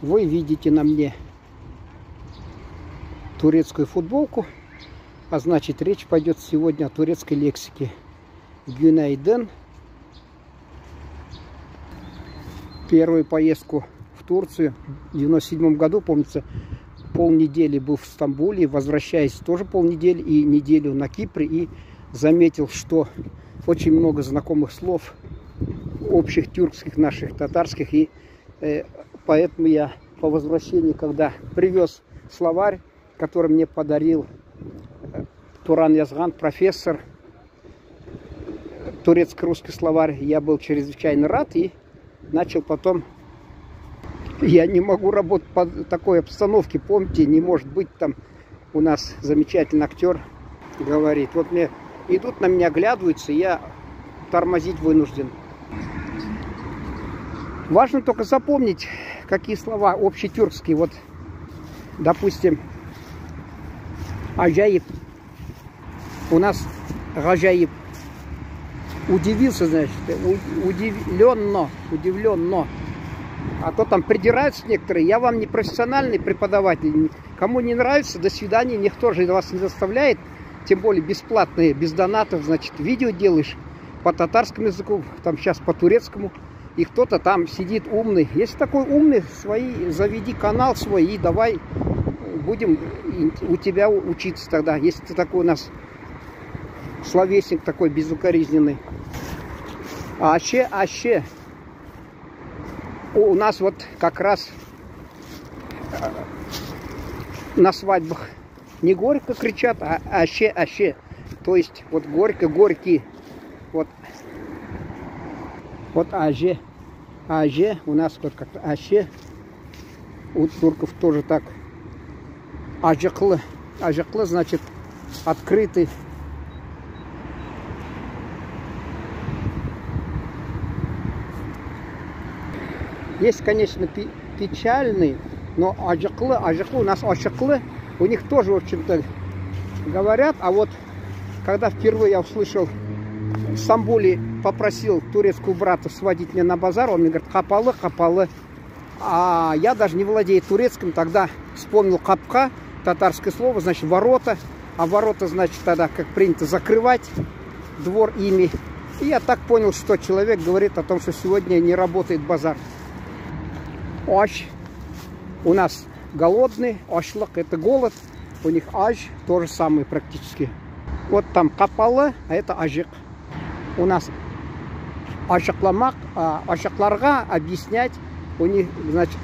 Вы видите на мне турецкую футболку, а значит речь пойдет сегодня о турецкой лексике. Günaydın. Первую поездку в Турцию в 97 году, помнится, полнедели был в Стамбуле, возвращаясь тоже полнедели и неделю на Кипре, и заметил, что очень много знакомых слов, общих тюркских, наших, татарских, и поэтому я по возвращении, когда привез словарь, который мне подарил Туран Язган, профессор, турецко-русский словарь, я был чрезвычайно рад и начал потом. Я не могу работать по такой обстановке, помните, не может быть, там у нас замечательный актер говорит, вот мне идут на меня, оглядываются, я тормозить вынужден. Важно только запомнить, какие слова общетюркские. Вот, допустим, ажаиб. У нас ажаиб. Удивился, значит, удивленно. А то там придираются некоторые. Я вам не профессиональный преподаватель. Кому не нравится, до свидания. Никто же вас не заставляет. Тем более бесплатные, без донатов. Значит, видео делаешь по татарскому языку, там сейчас по турецкому. И кто-то там сидит умный. Если такой умный, заведи канал свой и давай будем у тебя учиться тогда. Если ты такой у нас словесник такой безукоризненный. Аще. У нас вот как раз на свадьбах не горько кричат, а аще. То есть вот горько, горький. Вот аже. У нас вот как-то аще. У турков тоже так. Ажаклы. Ажаклы значит открытый. Есть, конечно, печальный, но ажаклы у нас ашаклы, у них тоже, в общем-то, говорят. А вот когда впервые я услышал в Стамбуле, попросил турецкого брата сводить меня на базар, он мне говорит, хапалы. А я даже не владею турецким, тогда вспомнил капка, татарское слово, значит ворота. А ворота, значит, тогда, как принято, закрывать двор ими. И я так понял, что человек говорит о том, что сегодня не работает базар. Аш. У нас голодный, ашлык это голод. У них аж то же самое практически. Вот там капалы, а это ажик. У нас ашакламак, ашакларга объяснять, у них, значит,